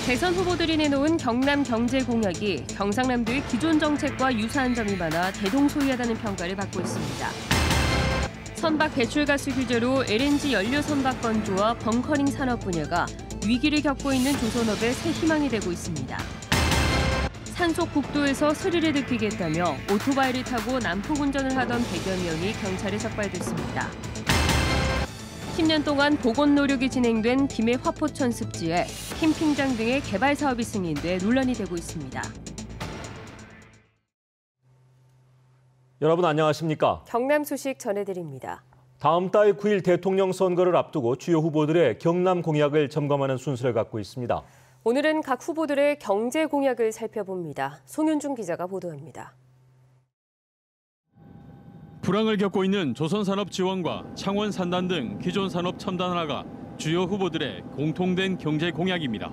대선 후보들이 내놓은 경남 경제 공약이 경상남도의 기존 정책과 유사한 점이 많아 대동소이하다는 평가를 받고 있습니다. 선박 배출가스 규제로 LNG 연료 선박 건조와 벙커링 산업 분야가 위기를 겪고 있는 조선업의 새 희망이 되고 있습니다. 산속 국도에서 스릴을 느끼겠다며 오토바이를 타고 난폭 운전을 하던 100여 명이 경찰에 적발됐습니다. 10년 동안 복원 노력이 진행된 김해 화포천 습지에 캠핑장 등의 개발 사업이 승인돼 논란이 되고 있습니다. 여러분 안녕하십니까? 경남 소식 전해드립니다. 다음 달 9일 대통령 선거를 앞두고 주요 후보들의 경남 공약을 점검하는 순서를 갖고 있습니다. 오늘은 각 후보들의 경제 공약을 살펴봅니다. 송윤중 기자가 보도합니다. 불황을 겪고 있는 조선산업지원과 창원산단 등 기존 산업 첨단화가 주요 후보들의 공통된 경제 공약입니다.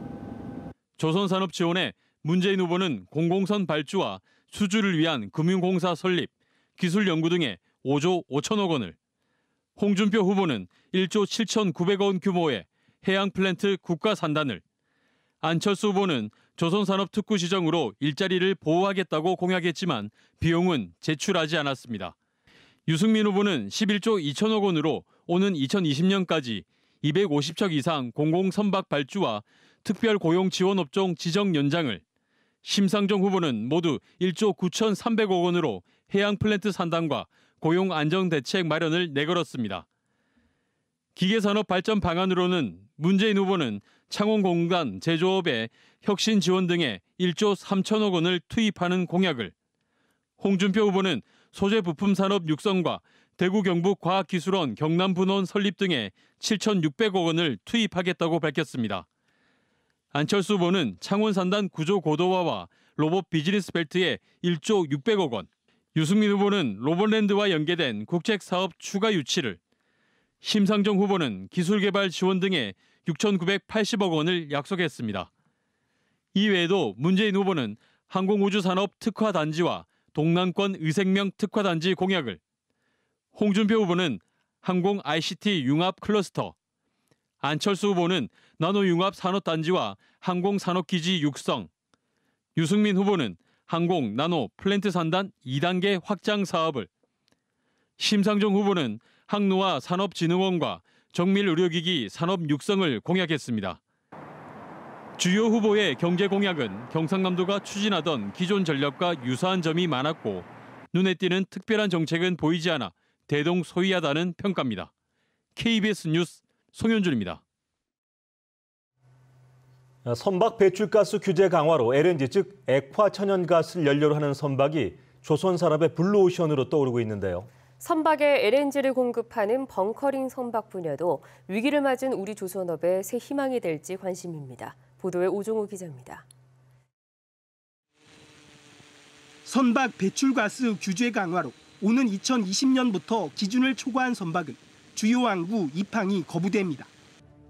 조선산업지원에 문재인 후보는 공공선 발주와 수주를 위한 금융공사 설립, 기술연구 등에 5조 5천억 원을, 홍준표 후보는 1조 7,900억 원 규모의 해양 플랜트 국가 산단을, 안철수 후보는 조선산업특구 지정으로 일자리를 보호하겠다고 공약했지만 비용은 제출하지 않았습니다. 유승민 후보는 11조 2천억 원으로 오는 2020년까지 250척 이상 공공선박 발주와 특별고용지원업종 지정 연장을, 심상정 후보는 모두 1조 9,300억 원으로 해양 플랜트 산단과 고용 안정 대책 마련을 내걸었습니다. 기계산업 발전 방안으로는 문재인 후보는 창원공단 제조업의 혁신 지원 등에 1조 3천억 원을 투입하는 공약을, 홍준표 후보는 소재 부품 산업 육성과 대구 경북 과학기술원 경남분원 설립 등에 7,600억 원을 투입하겠다고 밝혔습니다. 안철수 후보는 창원산단 구조 고도화와 로봇 비즈니스 벨트에 1조 600억 원, 유승민 후보는 로봇랜드와 연계된 국책사업 추가 유치를, 심상정 후보는 기술개발 지원 등에 6,980억 원을 약속했습니다. 이외에도 문재인 후보는 항공우주산업 특화단지와 동남권 의생명 특화단지 공약을, 홍준표 후보는 항공 ICT 융합 클러스터, 안철수 후보는 나노융합 산업단지와 항공산업기지 육성, 유승민 후보는 항공 나노 플랜트 산단 2단계 확장 사업을, 심상정 후보는 항로와 산업진흥원과 정밀의료기기 산업 육성을 공약했습니다. 주요 후보의 경제 공약은 경상남도가 추진하던 기존 전략과 유사한 점이 많았고 눈에 띄는 특별한 정책은 보이지 않아 대동소이하다는 평가입니다. KBS 뉴스 송현준입니다. 선박 배출가스 규제 강화로 LNG 즉 액화천연가스를 연료로 하는 선박이 조선산업의 블루오션으로 떠오르고 있는데요. 선박에 LNG를 공급하는 벙커링 선박 분야도 위기를 맞은 우리 조선업의 새 희망이 될지 관심입니다. 보도에 오종우 기자입니다. 선박 배출가스 규제 강화로 오는 2020년부터 기준을 초과한 선박은 주요 항구 입항이 거부됩니다.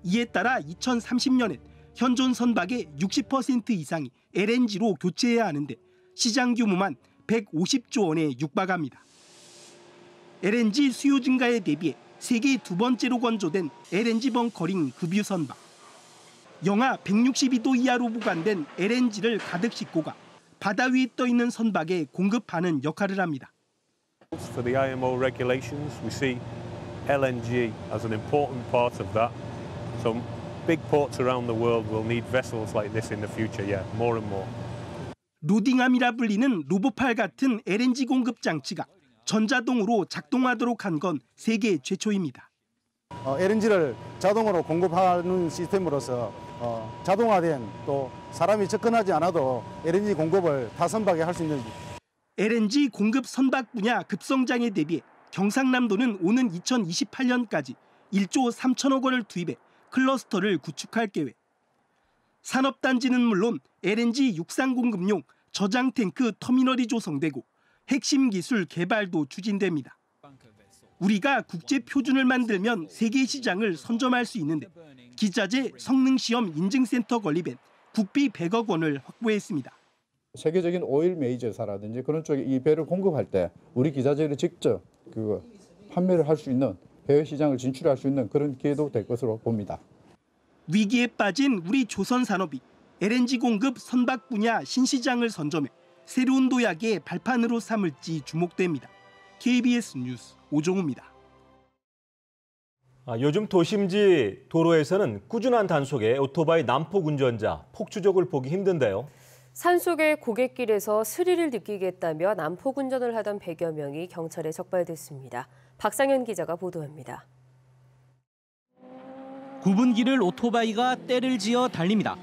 이에 따라 2030년엔 현존 선박의 60% 이상이 LNG로 교체해야 하는데 시장 규모만 150조 원에 육박합니다. LNG 수요 증가에 대비해 세계 두 번째로 건조된 LNG 벙커링 급유 선박. 영하 162도 이하로 보관된 LNG를 가득 싣고 가 바다 위에 떠 있는 선박에 공급하는 역할을 합니다. For the IMO regulations, we see LNG as an important part of that. So big ports around the world will need vessels like this in the future, yeah, more and more. 로딩함이라 불리는 로보팔 같은 LNG 공급 장치가 전자동으로 작동하도록 한 건 세계 최초입니다. LNG를 자동으로 공급하는 시스템으로서 자동화된 또 사람이 접근하지 않아도 LNG 공급을 타 선박에 할 수 있는. LNG 공급 선박 분야 급성장에 대비해 경상남도는 오는 2028년까지 1조 3천억 원을 투입해 클러스터를 구축할 계획. 산업단지는 물론 LNG 육상 공급용 저장 탱크 터미널이 조성되고 핵심 기술 개발도 추진됩니다. 우리가 국제 표준을 만들면 세계 시장을 선점할 수 있는데 기자재 성능시험 인증센터 건립엔 국비 100억 원을 확보했습니다. 세계적인 오일 메이저사라든지 그런 쪽에 이 배를 공급할 때 우리 기자재를 직접 판매를 할 수 있는 해외 시장을 진출할 수 있는 그런 기회도 될 것으로 봅니다. 위기에 빠진 우리 조선 산업이 LNG 공급 선박 분야 신시장을 선점해 새로운 도약의 발판으로 삼을지 주목됩니다. KBS 뉴스 오종우입니다. 요즘 도심지 도로에서는 꾸준한 단속에 오토바이 난폭 운전자, 폭주족을 보기 힘든데요. 산속의 고갯길에서 스릴을 느끼겠다며 난폭 운전을 하던 100여 명이 경찰에 적발됐습니다. 박상현 기자가 보도합니다. 굽은 길을 오토바이가 때를 지어 달립니다.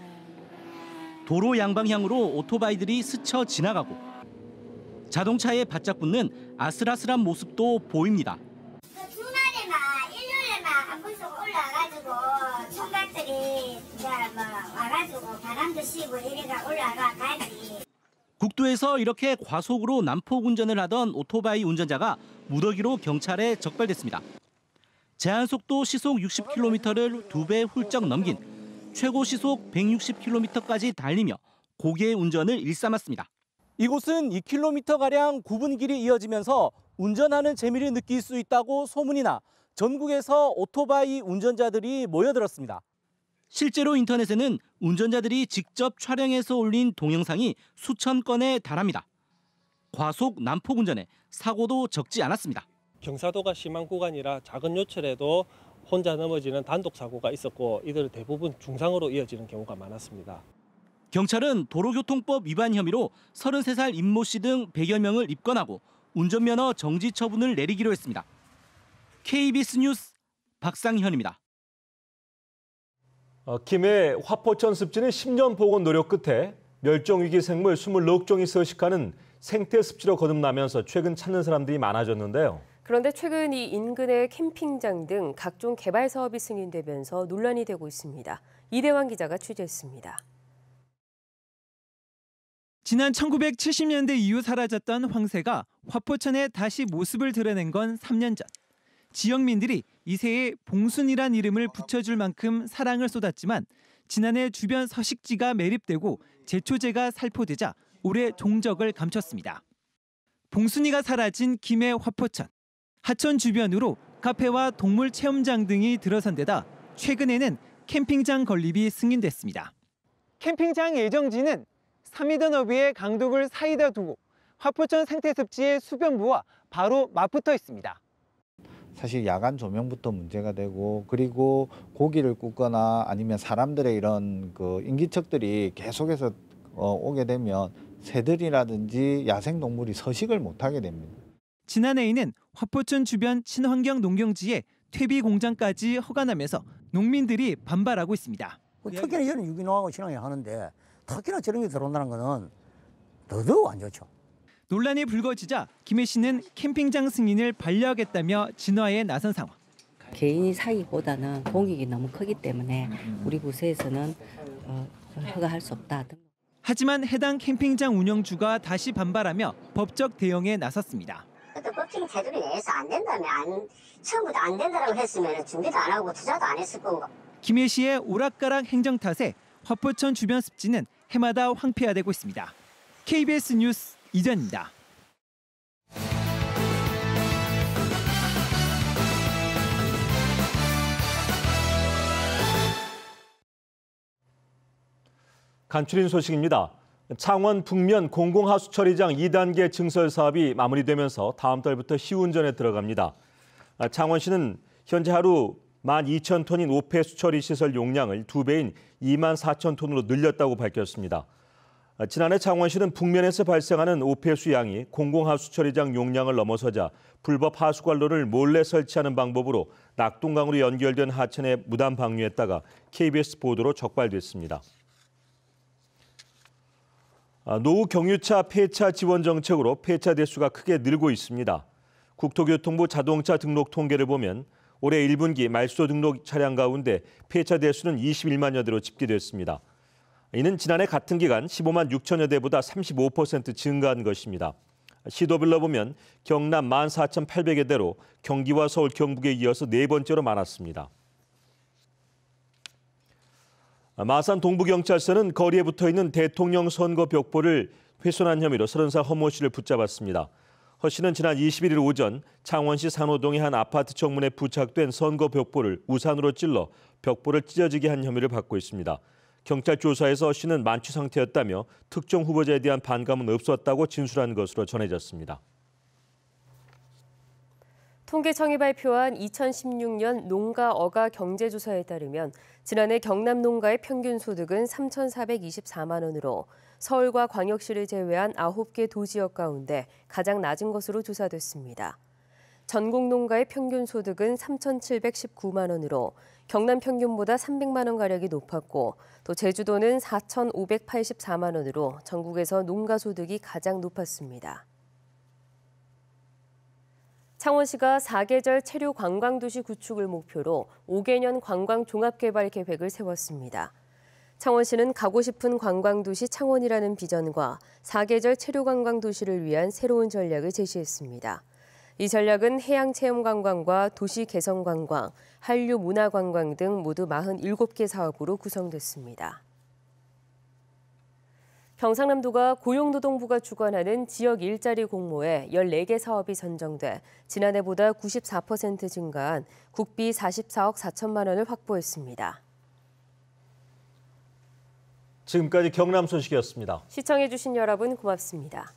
도로 양방향으로 오토바이들이 스쳐 지나가고 자동차에 바짝 붙는 아슬아슬한 모습도 보입니다. 주말에만 일요일에만 한 번씩 올라가지고 총각들이 와가지고 바람도 쐬고 이래가 올라가 가지. 국도에서 이렇게 과속으로 난폭 운전을 하던 오토바이 운전자가 무더기로 경찰에 적발됐습니다. 제한속도 시속 60km를 2배 훌쩍 넘긴 최고 시속 160km까지 달리며 고개의 운전을 일삼았습니다. 이곳은 2km가량 굽은 길이 이어지면서 운전하는 재미를 느낄 수 있다고 소문이 나 전국에서 오토바이 운전자들이 모여들었습니다. 실제로 인터넷에는 운전자들이 직접 촬영해서 올린 동영상이 수천 건에 달합니다. 과속 난폭 운전에 사고도 적지 않았습니다. 경사도가 심한 구간이라 작은 요철에도 혼자 넘어지는 단독 사고가 있었고 이들 대부분 중상으로 이어지는 경우가 많았습니다. 경찰은 도로교통법 위반 혐의로 33살 임모 씨 등 100여 명을 입건하고 운전면허 정지 처분을 내리기로 했습니다. KBS 뉴스 박상현입니다. 김해 화포천 습지는 10년 보건 노력 끝에 멸종위기 생물 24종이 서식하는 생태 습지로 거듭나면서 최근 찾는 사람들이 많아졌는데요. 그런데 최근 이 인근의 캠핑장 등 각종 개발 사업이 승인되면서 논란이 되고 있습니다. 이대환 기자가 취재했습니다. 지난 1970년대 이후 사라졌던 황새가 화포천에 다시 모습을 드러낸 건 3년 전. 지역민들이 이 새에 봉순이란 이름을 붙여줄 만큼 사랑을 쏟았지만 지난해 주변 서식지가 매립되고 제초제가 살포되자 올해 종적을 감췄습니다. 봉순이가 사라진 김해 화포천. 하천 주변으로 카페와 동물 체험장 등이 들어선 데다 최근에는 캠핑장 건립이 승인됐습니다. 캠핑장 예정지는 3m 너비의 강둑을 사이다 두고 화포천 생태습지의 수변부와 바로 맞붙어 있습니다. 사실 야간 조명부터 문제가 되고 그리고 고기를 굽거나 아니면 사람들의 이런 인기척들이 계속해서 오게 되면 새들이라든지 야생동물이 서식을 못하게 됩니다. 지난해에는 화포천 주변 친환경 농경지에 퇴비 공장까지 허가나면서 농민들이 반발하고 있습니다. 특히나 이런 유기농하고 친환경 하는데 특히나 저런 게 들어온다는 거는 더더욱 안 좋죠. 논란이 불거지자 김해 씨는 캠핑장 승인을 반려하겠다며 진화에 나선 상황. 개인이 사기보다는 공익이 너무 크기 때문에 우리 부서에서는 허가할 수 없다. 하지만 해당 캠핑장 운영주가 다시 반발하며 법적 대응에 나섰습니다. 어떤 법적인 테두리 내에서 안 된다면 처음부터 안 된다고 했으면 준비도 안 하고 투자도 안 했을 거고. 김해 씨의 오락가락 행정 탓에 화포천 주변 습지는 해마다 황폐화되고 있습니다. KBS 뉴스 이전입니다. 간추린 소식입니다. 창원 북면 공공하수처리장 2단계 증설 사업이 마무리되면서 다음 달부터 시운전에 들어갑니다. 창원시는 현재 하루 12,000톤인 오폐수 처리 시설 용량을 2배인 24,000톤으로 늘렸다고 밝혔습니다. 지난해 창원시는 북면에서 발생하는 오폐수 양이 공공하수처리장 용량을 넘어서자 불법 하수관로를 몰래 설치하는 방법으로 낙동강으로 연결된 하천에 무단 방류했다가 KBS 보도로 적발됐습니다. 노후 경유차 폐차 지원 정책으로 폐차 대수가 크게 늘고 있습니다. 국토교통부 자동차 등록 통계를 보면 올해 1분기 말소 등록 차량 가운데 폐차 대수는 21만여 대로 집계됐습니다. 이는 지난해 같은 기간 15만 6천여 대보다 35% 증가한 것입니다. 시도별로 보면 경남 14,800여 대로 경기와 서울, 경북에 이어서 네 번째로 많았습니다. 마산 동부경찰서는 거리에 붙어있는 대통령 선거 벽보를 훼손한 혐의로 30살 허모 씨를 붙잡았습니다. 허 씨는 지난 21일 오전 창원시 산호동의 한 아파트 정문에 부착된 선거 벽보를 우산으로 찔러 벽보를 찢어지게 한 혐의를 받고 있습니다. 경찰 조사에서 씨는 만취 상태였다며 특정 후보자에 대한 반감은 없었다고 진술한 것으로 전해졌습니다. 통계청이 발표한 2016년 농가 어가 경제조사에 따르면 지난해 경남 농가의 평균 소득은 3,424만 원으로 서울과 광역시를 제외한 9개 도지역 가운데 가장 낮은 것으로 조사됐습니다. 전국 농가의 평균 소득은 3,719만 원으로 경남 평균보다 300만 원가량이 높았고 또 제주도는 4,584만 원으로 전국에서 농가 소득이 가장 높았습니다. 창원시가 4계절 체류 관광도시 구축을 목표로 5개년 관광종합개발 계획을 세웠습니다. 창원시는 가고 싶은 관광도시 창원이라는 비전과 4계절 체류관광도시를 위한 새로운 전략을 제시했습니다. 이 전략은 해양체험관광과 도시개성관광, 한류문화관광 등 모두 47개 사업으로 구성됐습니다. 경상남도가 고용노동부가 주관하는 지역 일자리 공모에 14개 사업이 선정돼 지난해보다 94% 증가한 국비 44억 4천만 원을 확보했습니다. 지금까지 경남 소식이었습니다. 시청해주신 여러분 고맙습니다.